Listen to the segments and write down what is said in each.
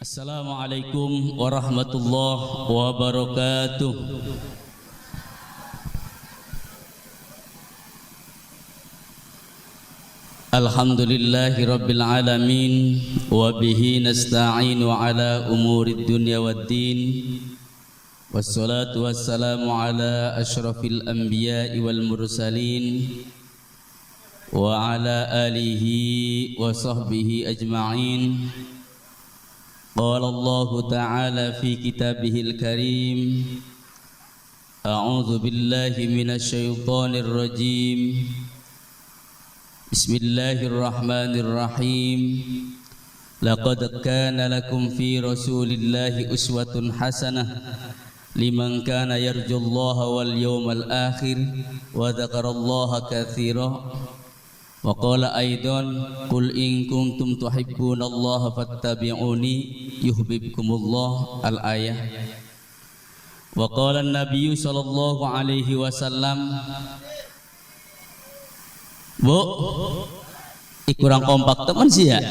Assalamualaikum warahmatullahi wabarakatuh. Alhamdulillahi rabbil alamin wa bihi nasta'inu ala umurid dunya waddin. Wassalatu wassalamu ala asyrafil anbiya'i wal mursalin wa ala alihi wa sahbihi ajma'in. Qala Allah ta'ala fi kitabihil karim. A'udzu billahi minasy syaithanir rajim. Bismillahirrahmanirrahim. Laqad kana lakum fi Rasulillahi uswatun hasanah liman kana yarjullaha wal yawmal akhir wa dzakarallaha katsiran. Wa qala aidan qul in kuntum tuhibbunallaha fattabi'uni yuhibbukumullah al-ayah. Wa qala an-nabiy sallallahu alaihi wasallam. Bu, kurang kompak teman sih ya.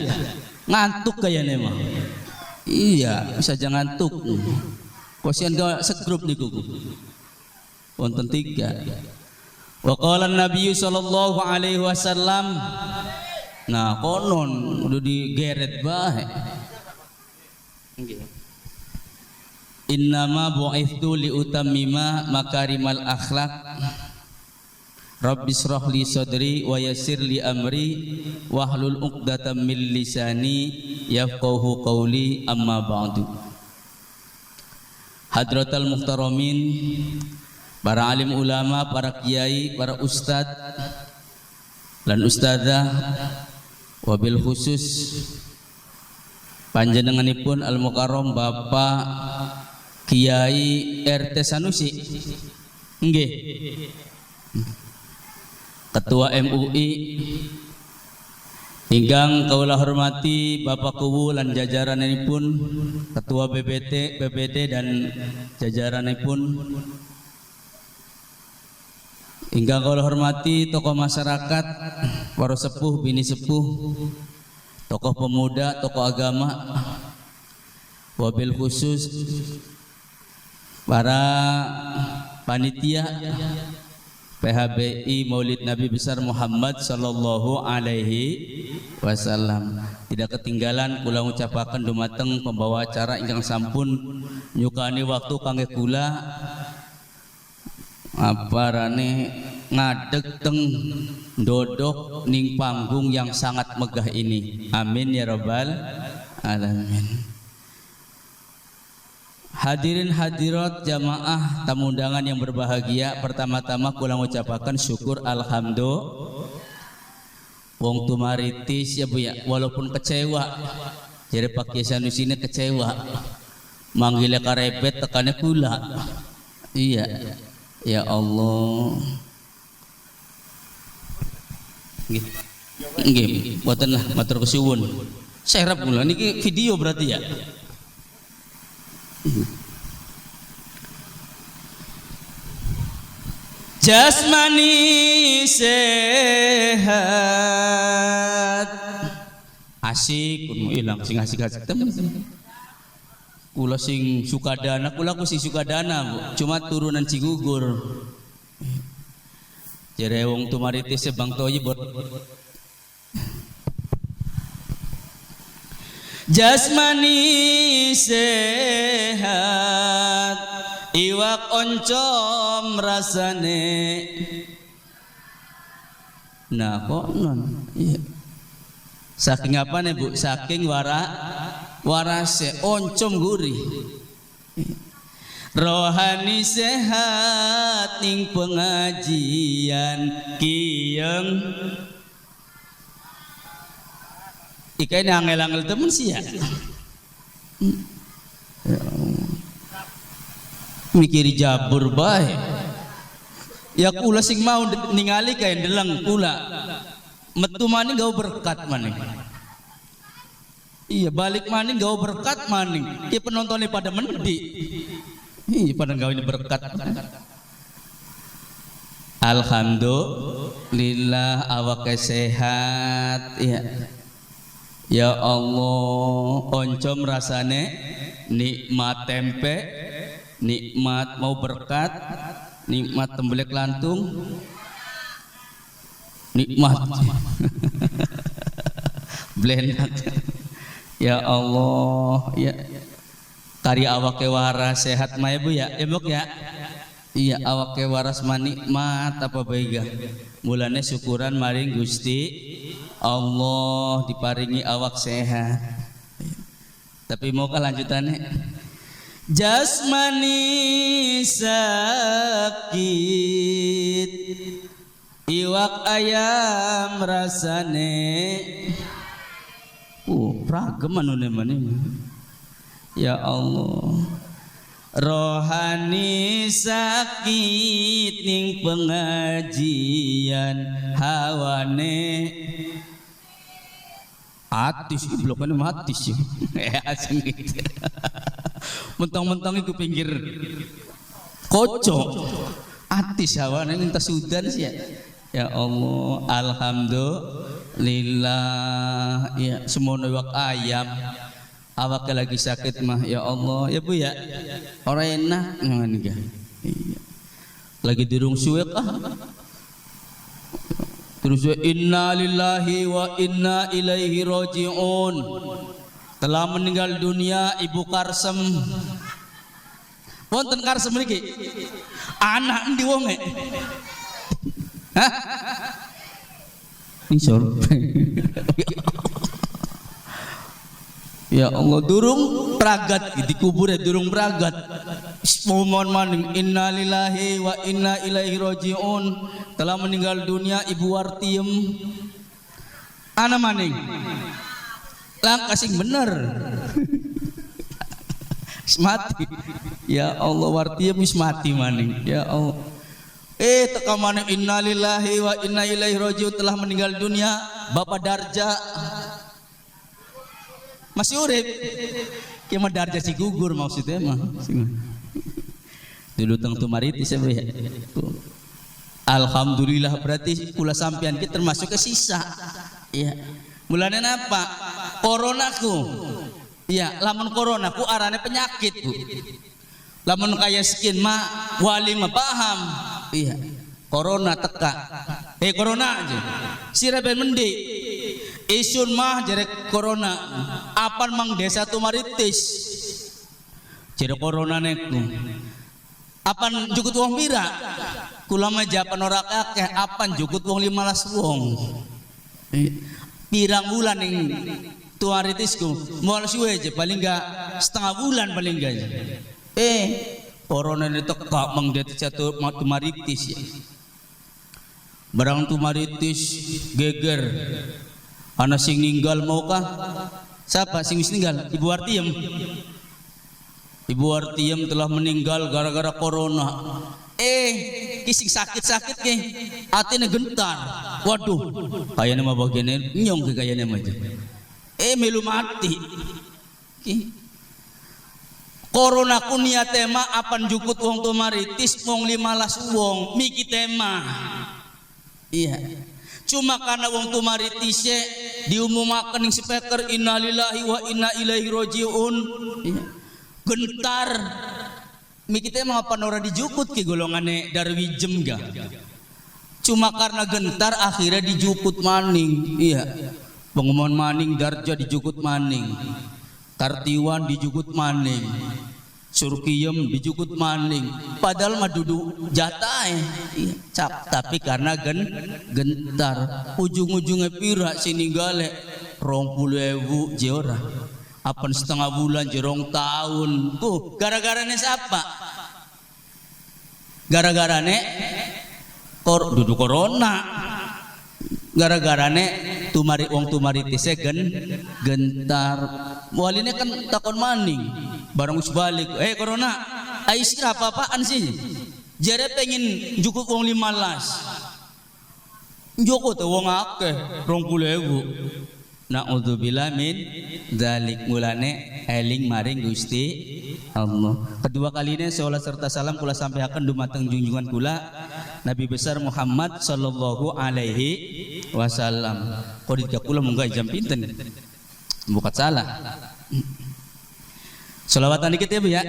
Ngantuk kayaknya mah. Iya, bisa jangan ngantuk. Kosian gak segrup niku. Wonten 3. Wa qala an-nabiy sallallahu alaihi wasallam. Nah, konon udah digeret bae. Innama bu'itsu li utammima makarimal akhlaq. Rabbis shrah li sadri wa yassir li amri wahlul 'uqdatam min lisani yafqahu qawli, amma ba'du. Hadratal muhtaramin, para alim ulama, para kiai, para ustad dan ustadzah, wabil khusus panjenenganipun al mukarram Bapak Kiai RT Sanusi nggih, Ketua MUI, ingkang kaula hormati Bapak Kuwu lan jajaranipun, Ketua BPD dan jajaranipun, ingkang kaula hormati tokoh masyarakat, para sepuh, bini sepuh, tokoh pemuda, tokoh agama, wabil khusus para panitia PHBI Maulid Nabi Besar Muhammad sallallahu alaihi wasallam. Tidak ketinggalan kula ngucapaken dumateng pembawa acara ingkang sampun nyukani waktu kangge kula aparane ngadeg teng ndodok ning panggung yang sangat megah ini. Amin ya rabbal alamin. Hadirin hadirat jamaah tamu undangan yang berbahagia, pertama-tama kula ngucapaken syukur alhamdulillah. Wong tumaritis ya Bu ya, walaupun kecewa. Jadi Pak Kiai Sanusi ini kecewa. Manggilnya karepet tekannya kula. Iya. Ya Allah. Nggih. Nggih, mboten lah matur kesuwun. Serep kula niki video berarti ya. Jasmani sehat asik pun ilang sing asik-asik temen. Kula sing sukadana, kula ku sing sukadana Bu, cuma turunan Cigugur. Jere wong tumaritis Bang Toyib. Jasmani sehat iwak oncom rasane. Nah konon iya. Saking apa nih Bu? Saking warase oncom gurih. Rohani sehat ning pengajian kiyeng. Ika ini angel-angel temen sih ya. Mikiri jabur bae. Ya kula sing mau ningali kae ndeleng kula. Metu maning gak berkat maning. Iya balik maning gak berkat maning. Iya penontonnya pada mendi. Iya pada gak ini berkat. Alhamdulillah awake sehat. Iya. Ya Allah, oncom rasane nikmat tempe, nikmat mau berkat, nikmat tembelek lantung, nikmat blendak. Ya Allah, ya kari awake waras sehat mah ibu ya, Bok ya. Iya awake waras mah nikmat apa baiga. Mulane syukuran maring Gusti Allah diparingi awak sehat. Tapi mau kelanjutannya jasmani sakit iwak ayam rasane ragam anu nemane. Ya Allah rohani sakit ning pengajian hawane atis iblokan matis ya asing gitu. Mentang-mentang iku pinggir kocok atis hawane minta sudan sih ya. Ya Allah alhamdulillah ya semono wak ayam awak lagi sakit mah ya Allah ya Bu ya orang enak ngan iya. Lagi dirung suwek terus inna lillahi wa inna ilaihi rajiun. Telah meninggal dunia Ibu Karsem. Wonten Karsem mriki anak endi wonge? Hah? Nisor. Ya Allah durung pragat dikubur ya durung pragat. Mohon maning innalillahi wa inna ilaihi rajiun. Telah meninggal dunia Ibu Wartiem. Ana maning. Lang kasing bener. Mati. Ya Allah Wartiem wis mati maning. Ya Allah. Teka maning innalillahi wa inna ilaihi rajiun telah meninggal dunia Bapak Darja. Masih urip. Ki mah Darja si gugur maksudnya mah. Dulu teng Tumaritis ya. Alhamdulillah berarti kula sampean ki termasuk ke sisa. Iya. Mulane napa? Coronaku. Iya, lamun coronaku arane penyakit, Bu. Lamun kaya skin mah wali mah paham. Iya. Corona teka. Corona aja. Siraben mendi. Isun mah jere corona. Apan mang desa Tumaritis. Jere corona neku. Apan jukut wong pira? Kula mah japan ora akeh, apan jukut wong 15 wong. Pirang bulan ning Tumaritisku. Moal suwe aja paling enggak setengah bulan paling enggak. Corona ini teka mang desa Tumaritis ya. Barang Tumaritis geger. Ana sing ninggal maukah? Siapa sing wis ninggal? Ibu Wartiem. Ibu Wartiem telah meninggal gara-gara corona. Kising sakit-sakit ke atine gentar. Waduh, kayane mah bagene nyong ke kayane mah. Melu mati. Corona ku niat tema apan jukut wong Tumaritis wong 15 wong miki tema. Iya. Cuma karena wong Tumaritis diumumaken ning speaker innalillahi wa inna ilaihi rajiun. Gentar miki teh mah apa ora dijukut ke golongane Darwijem ga. Cuma karena gentar akhirnya dijukut maning. Iya. Pengumuman maning Darja dijukut maning. Kartiwan dijukut maning. Surkiem dijukut maning. Padahal mah dudu jatah cap tapi karena gentar ujung-ujungnya pira sininggalek 20.000 jeora apan setengah bulan jerong tahun gara-garane siapa? Gara-garane dudu corona gara-garane wong Tumaritis gentar waline kan takon maning barang us balik corona ais apa-apaan sih jare pengen jukut wong 15 joko tuh wong akeh 20.000 Na'udzubillah min dzalik mulane eling maring Gusti Allah. Kedua kalinya salawat serta salam kula sampaikan dumateng junjungan kula Nabi besar Muhammad sallallahu alaihi wasallam. Kodit ka kula munggah jam pinten. bukan salah. Selawatan dikit ya Bu ya.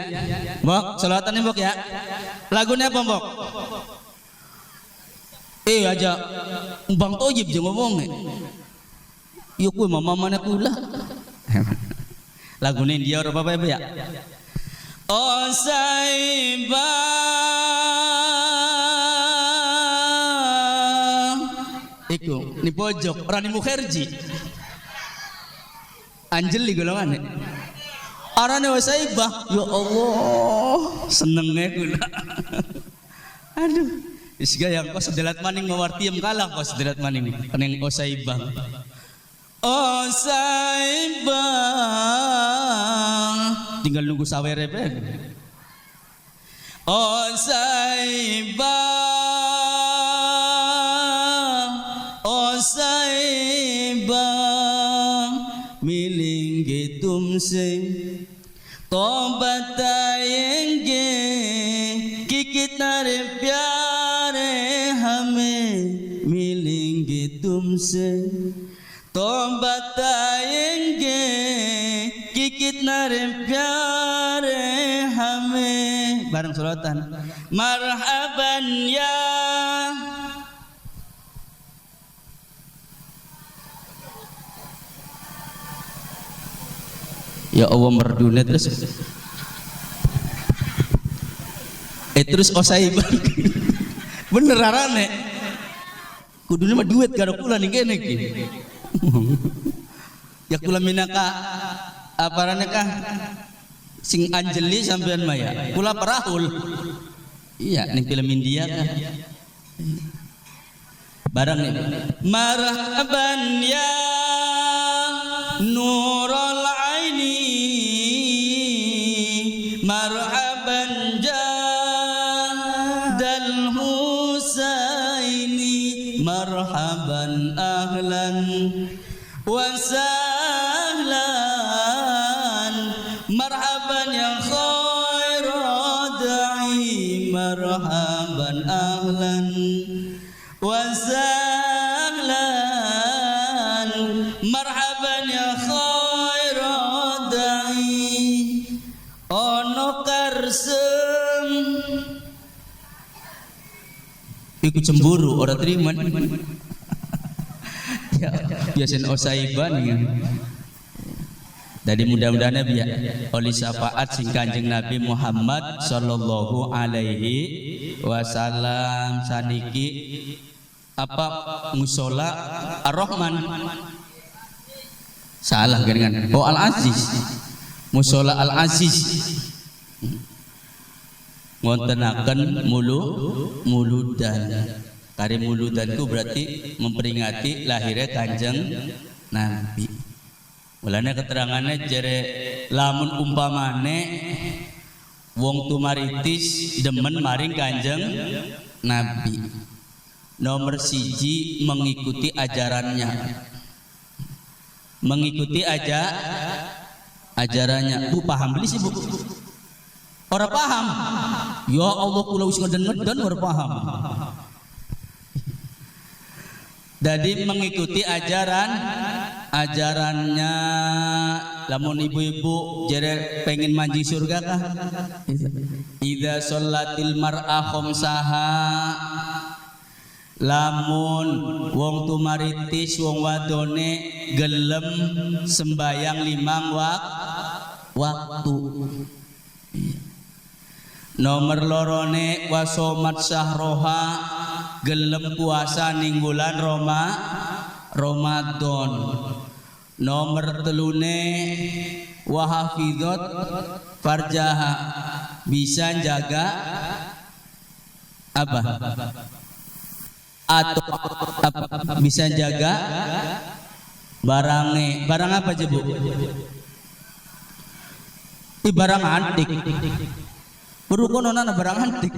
Mbok, selawatan Mbok ya. Lagunya apa Mbok? Aja Bang Toyib je ngomong nih. Yuk gue mama mana kula. Lagunya dia orang apa ya? Oh Saiba iku ni pojok Rani Mukherji Anjeli golongan arane wa Saibah. Ya Allah senengnya kula. Aduh isga yang kos sedelat maning mawartiem kalah kos sedelat maning keneng o Saibah. Oh Saibah tinggal nunggu sawere be. Oh Saibah miling gitum se tobat ayenge kikit nare pyare hame miling gitum se tobat ayenge kikit nare pyare hame bareng selawatan marhaban ya ya Allah merdunya terus terus Saibah bener arane kudunya mah duit gara kula nih kene iki ya kula minaka aparane kah sing Anjeli sampean maya kula perahul iya ning film India kah barang nih marhaban ya nurul aini marhaban jadal husaini marhaban ahlan wa sahlan marhaban ya khairu da'i marhaban ahlan wa sahlan marhaban ya khairu da'i ono karsem iku cemburu ora terima ya biasain Saibah nih. Jadi mudah-mudahan ya oleh syafaat sing Kanjeng Nabi Muhammad sallallahu alaihi wasallam saniki apa musola Ar-Rahman salah dengan Al-Aziz musola Al-Aziz ngontenaken muludan kari muludan itu berarti memperingati lahirnya Kanjeng Nabi. Mulane keterangannya jere lamun umpamane wong tumaritis demen maring Kanjeng Nabi nomor siji mengikuti ajarannya ajarannya. Bu paham beli sih bu orang paham ya Allah kula wis ngeden-ngeden ora paham. Jadi mengikuti ajarannya lamun ibu-ibu jere pengen manji surga kah idza shallatil mar'a khamsaha lamun wong tumaritis wong wadone gelem sembayang 5 waktu nomor lorone wasomat syahroha gelem puasa ning bulan Ramadan. Nomor telune wahafidot farjaha bisa jaga apa atau apa bisa jaga barang apa aja bu? Barang antik berukun nona barang antik.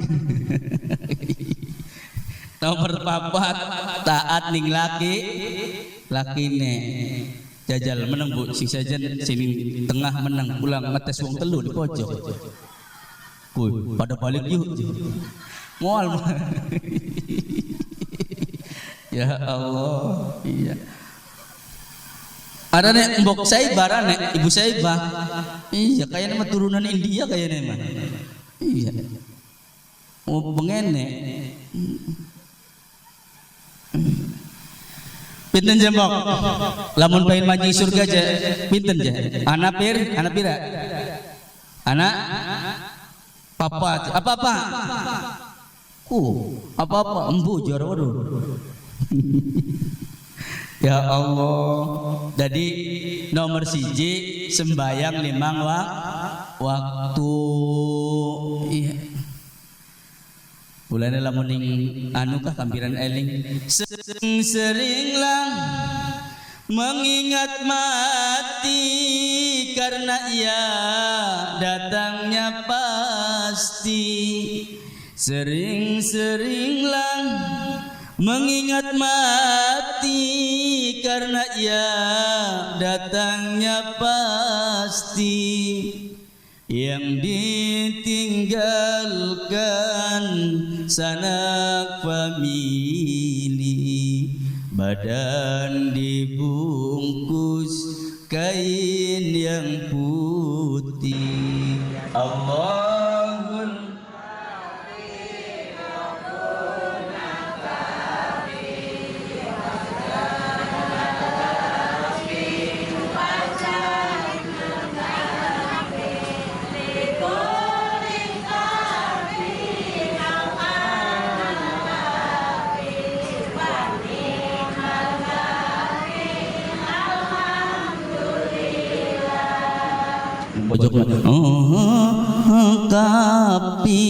Nomor 4 taat ning lakine jajal meneng bu sing sajen sini tengah meneng pulang ngetes wong telu di pojok. Kuy pada balik yuk moal. Ya Allah iya Ada nek mbok Saibah, nek ibu Saibah. Iya, kayaknya mah turunan India kayaknya mah. Iya. Oh bengene. Pinten jembok. Lamun pengen maju surga aja. Pinten aja. Anak pira. Anak papa. Apa? Apa? Embu juara waduh. Ya Allah. Jadi nomor siji sembayang 5 waktu. Iya. Bulane lamun ning anu kah kampiran eling. Seringlah mengingat mati karena ia datangnya pasti. Sering-seringlah mengingat mati karena ia datangnya pasti. Yang ditinggalkan sanak famili, badan dibungkus kain yang putih. Allahun pojok kapi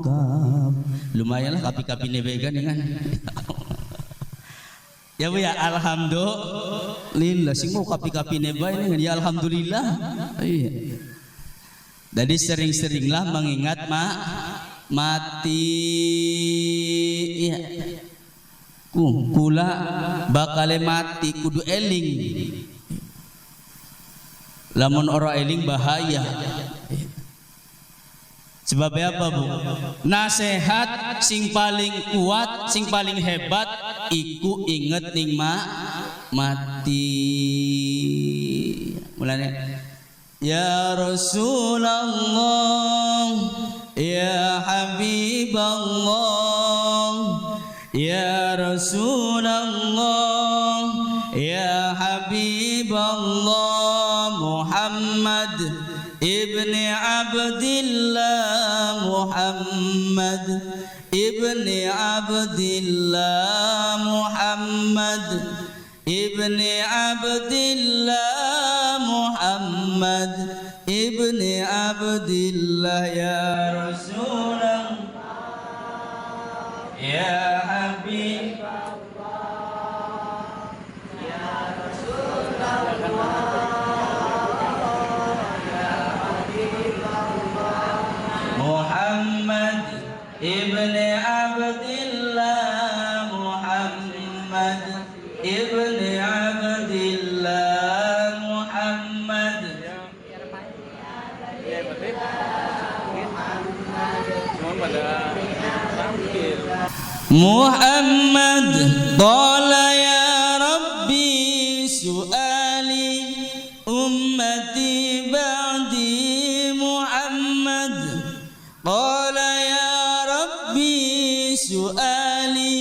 kap lumayan lah kapi nebegan kan. Ya Bu ya, alhamdulillah sing mau kapi neba ini ya alhamdulillah. Iya. Jadi sering-seringlah mengingat mati. Iya. Kula bakal mati kudu eling. Lamun ora eling bahaya. Sebabnya apa Bu? Nasihat sing paling kuat, sing paling hebat iku inget ning mati. Mulane ya Rasulullah, ya Habiballah, ya Rasulullah, ya Habiballah, Muhammad ibni Abdillah, Muhammad ibni Abdillah, Muhammad ibni Abdillah, Muhammad ibni Abdillah, ya Rasulullah, ya Habib ibni Abdillah, Muhammad ibni Abdillah, Muhammad Muhammad qala ya Rabbi su'ali ummati ba'di Muhammad qala ya su'ali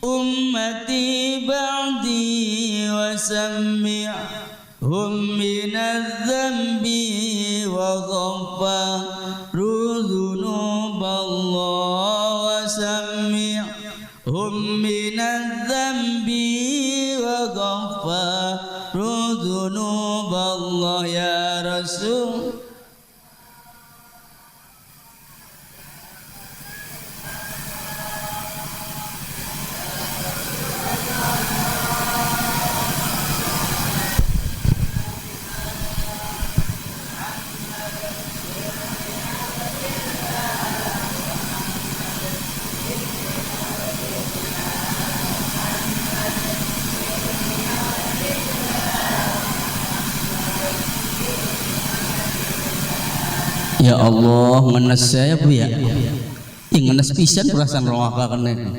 ummati ba'di wa sammi'hum minadh-dhanbi wa ghaffaru dhunuballah wa sammi'hum minadh-dhanbi wa ghaffaru dhunuballah ya Rasul. Ya Allah, ngenes saya Bu ya. Yang ngenes pisan perasaan rawaka kene.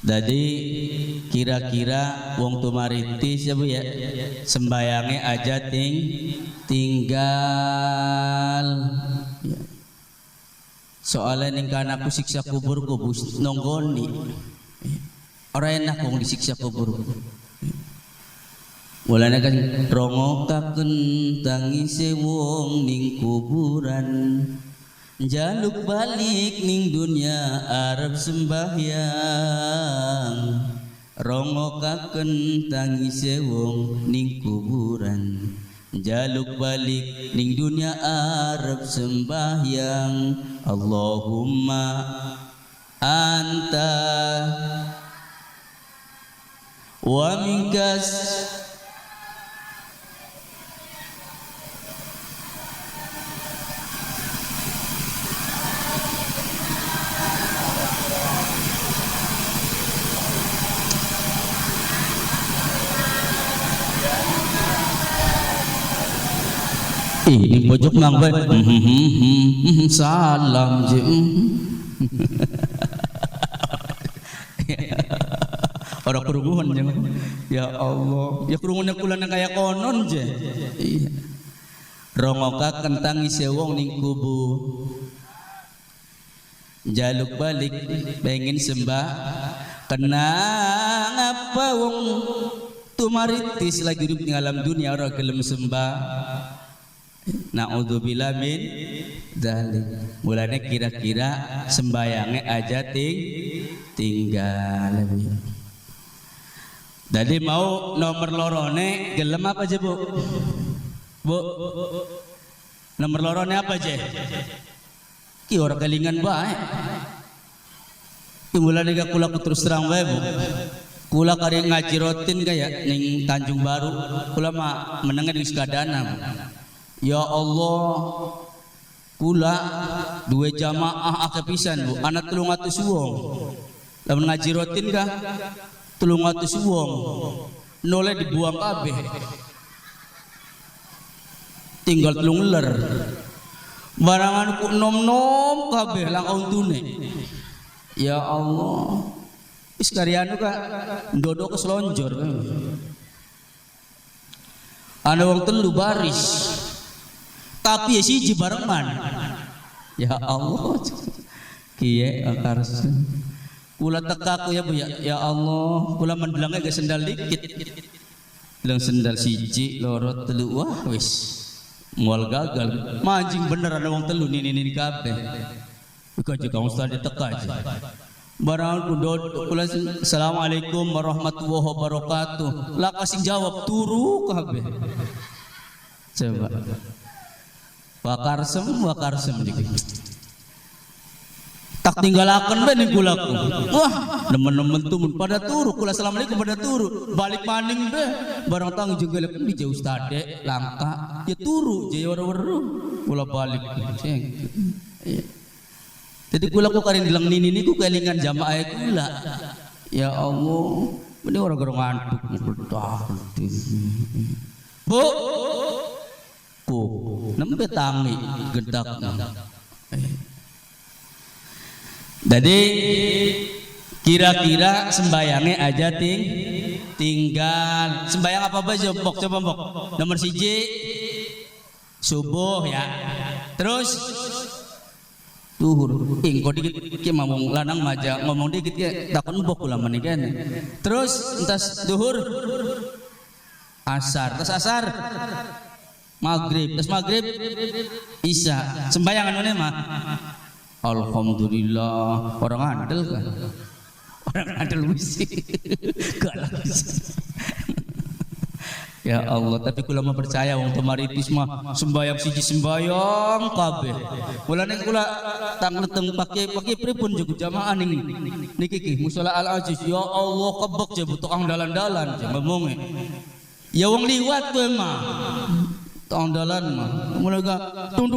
Jadi kira-kira wong tumaritis ya Bu ya, sembayangnya aja tinggal. Ya. Soalnya ning kana aku siksa kuburku Bu nonggoni. Orang enak wong disiksa kuburku. Mulane kan rongokaken tangise wong ning kuburan. Jaluk balik ning dunia arep sembahyang, rongokaken tangise wong ning kuburan. Jaluk balik ning dunia arep sembahyang, Allahumma anta wa minkas ini pojok nambah salam je orang kerumunan je ya Allah ya kerumunan kulana kayak konon je iya rongoka kentangi sewong ning kubur jaluk balik pengen sembah kenang apa wong tumaritis lagi hidup di alam dunia orang gelem sembah. Na'udzubillah min dzalik. Mulane kira-kira sembayangnya aja tinggal. Jadi mau nomor lorone gelem apa aja Bu? Bu. Nomor lorone apa aja? Ki ora kelingan bae. Ki mulane gak kula terus terang bae Bu. Kula kari ngaji rutin kaya ning Tanjung Baru. Kula mah menengah di Sekadana. Ya Allah, kula dua jamaah akeh pisan Bu, anak 300 wong. Lamun ngaji rutin kah 300 wong. Noleh dibuang kabeh. Tinggal 3 ler. Barangan ku nom-nom kabeh langkung tune. Ya Allah. Wis karyanu ka ndodo keslonjor. Ana wong 3 baris. Tapi ya siji barengan. Ya Allah. Kiye akarsa. Kula tekaku ya Bu ya. Ya Allah, kula mendelangnya gak sendal dikit. Lang sendal siji, loro, telu, wah wis. Mual gagal. Mancing bener ada wong telu nini kabeh. Bukan juga ustaz diteka aja. Barang kudot kula assalamualaikum warahmatullahi wabarakatuh. Lah kasih jawab turu kabeh. Coba. Wakarsem dikit. Tak tinggalakan bae ning kulaku. Wah, nemen-nemen tumun pada turu. Kula assalamualaikum pada turu. Balik maning bae. Barang tang juga lek di jauh stade langka. Ya turu je weru-weru. Kula balik. Ceng. Jadi kula ku karin dilang nini niku kelingan jamaah kula. Ya Allah, mending orang-orang ngantuk. Bu. Nembe tangi gendakna. Jadi kira-kira sembayangnya aja tinggal. Sembayang apa aja Mbok? Coba Mbok. Nomor 1 subuh ya. Terus duhur. Engko dikit ki ngomong lanang maja ngomong dikit ki takon Mbok kula meneh kene. Terus entas duhur asar, terus asar maghrib, terus maghrib isya. Sembayangan mana mah? Alhamdulillah, orang andel kan? Orang andel wisi, galak wisi. Ya Allah, tapi kula mah percaya wong tumaritis mah sembayang siji sembayang kabeh. Mulane kula tangleteng pakai pripun juga jamaah ning niki ki musala Al Aziz. Ya Allah, kebek je tukang dalan-dalan je ngomonge. Ya wong liwat kowe mah. Tongdalan mah mulai gak tung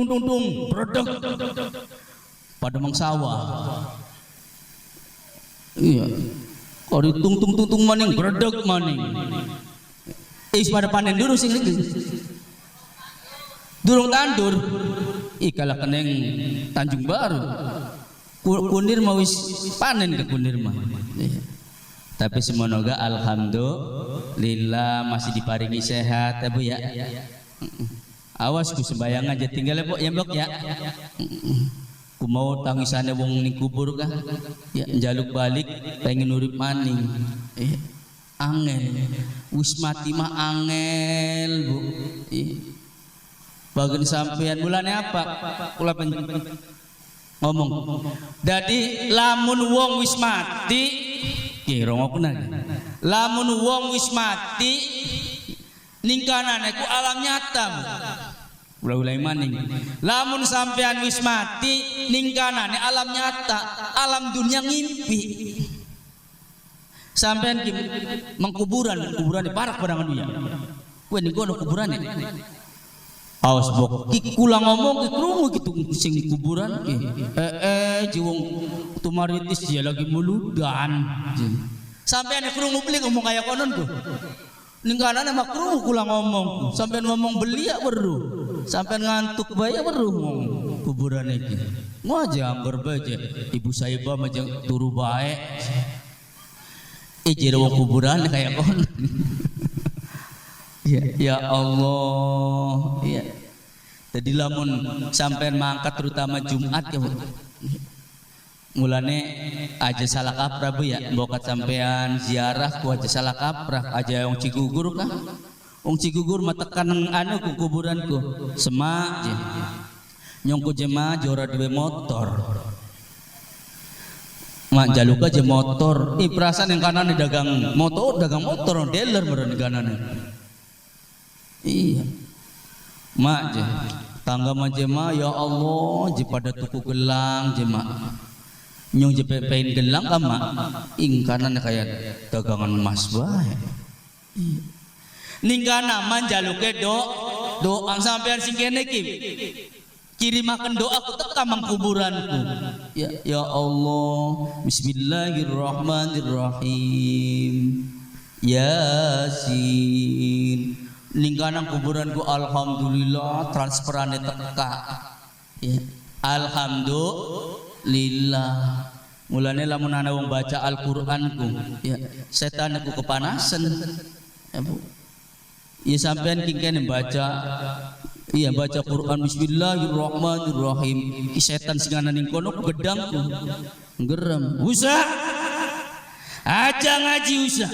bredeg pada mang sawah. Iya kok ditung maning bredeg maning pada panen dulu sing iki durung tandur ikala keneng Tanjung Baru kunir mau wis panen ke kunir mah. Tapi semoga alhamdulillah masih diparingi sehat ya Bu ya. Awas ku sembayang aja tinggal ya Bu ya Mbok ya. Ku mau tangisannya wong ning kubur kah? Ya njaluk balik pengen urip maning. Angel. Wis mati mah angel Bu. Bagian sampean bulannya apa? Kula ngomong. Jadi lamun wong wis mati, kira ngopunane. Lamun wong wis mati ning kanane ku alam nyata. Ulah-ulah maning. Lamun sampean wis mati ning kanane alam nyata, alam dunia ngimpi. Sampean ki mengkuburan di parak badangan dunia. Kowe ning kono kuburane. Awas bok, kula ngomong krungu gitu sing kuburan ki. Jiwong tumaritis dia lagi muludan. Sampean krungu beli ngomong kaya konon tuh. Ning kanane mah krungu kula ngomong. Sampean ngomong beli ya weruh. Sampean ngantuk bae ya weruh kuburan iki. Ngajang berbaje Ibu Saibah mah turu bae. Jero wong kuburan kaya konon. Ya Allah, ya. Jadi lamun sampean mangkat terutama Jumat ya, mulane aja salah kaprah Bu ya, bokat sampean ziarah ku aja salah kaprah, aja wong Cigugur kah? Wong Cigugur mah tekan anu ku kuburanku, semak je. Nyongku jemaah jora duwe motor. Mak jaluk aja motor, perasaan yang kanan dagang motor dealer meureun kanan. Iya, mak je, tangga majema ya Allah, je pada tuku gelang jema, nyong je pengen gelang kama, ingkanan kayak dagangan emas bae. Ninggana manjaluke doa sampean sing kene ki, kirimaken doa ku teka mangkuburanku. Ya Allah, Bismillahirrahmanirrahim, Yasin. Ningkanang kuburanku alhamdulillah transferane teka ya. Alhamdulillah mulane lamun ana wong baca Al-Qur'anku ya setan aku kepanasan ya Bu ya sampean kengkene baca iya baca Quran Bismillahirrahmanirrahim ki setan sing ana ning kono gedangku ngerem usah aja ngaji usah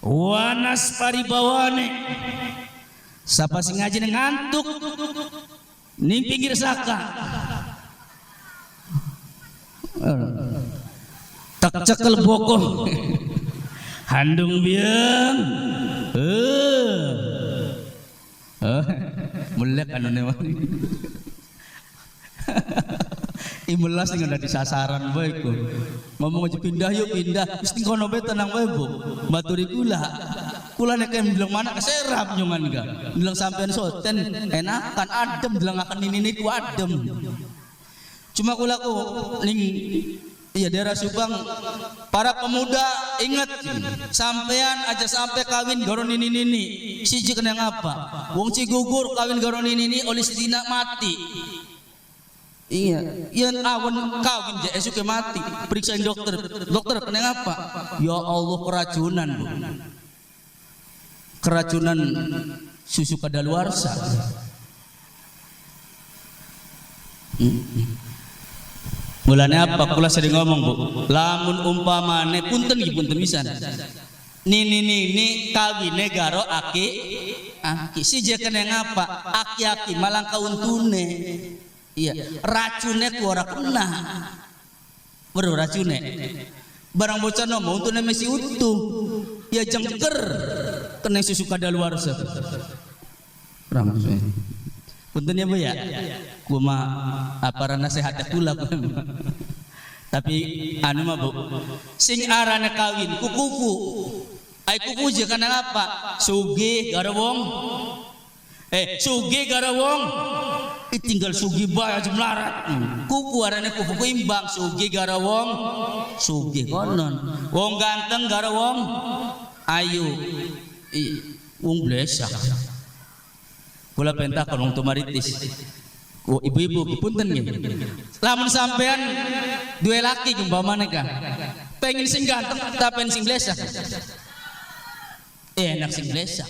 wanas paribawane sapa sing ngaji ngantuk ning pinggir saka tak cekel boko handung biang mulek anu ne imelas sing ada di sasaran bae ku. Ngomong aja pindah yuk pindah. Wis ning kono bae tenang bae Bu. Baturi kula. Kula nek bilang mana keserap nyungan ga. Bilang sampean soten enakan adem bilang akan ini ku adem. Cuma kula ku ning iya daerah Subang para pemuda ingat sampean aja sampai kawin garon ini siji kena ngapa wong Cigugur kawin garon ini oleh sedina mati. Iya, yang awan kawin je esuk mati. Periksain dokter. Dokter kena ngapa? Ya Allah keracunan. Keracunan susu kadaluarsa. Mulane apa? Kula sering ngomong Bu. Lamun umpamane punten iki punten pisan. Nini kawine garo aki siji kena ngapa? Aki malang kauntune. Iya, racunnya ku ora kena. Bro racunnya. Barang bocah nomo untune mesti utuh. Ya jengker kena susu kadaluarsa. Kurang maksudnya. Punten ya Bu ya. Ku mah apa nasihat kula ku. Tapi anu mah Bu. Sing arane kawin kuku. Ai kuku je kana apa? Sugih gara wong. Sugih gara wong. Tinggal sugi bae aja melarat. Kuku arane kuku imbang sugi gara wong sugi konon. Wong ganteng gara wong ayu. Wong blesak. Kula pentah wong tumaritis. Oh ibu-ibu punten nggih. Lamun sampean duwe laki umpamane ka. Pengen sing ganteng tapi sing blesak. Enak sing blesak.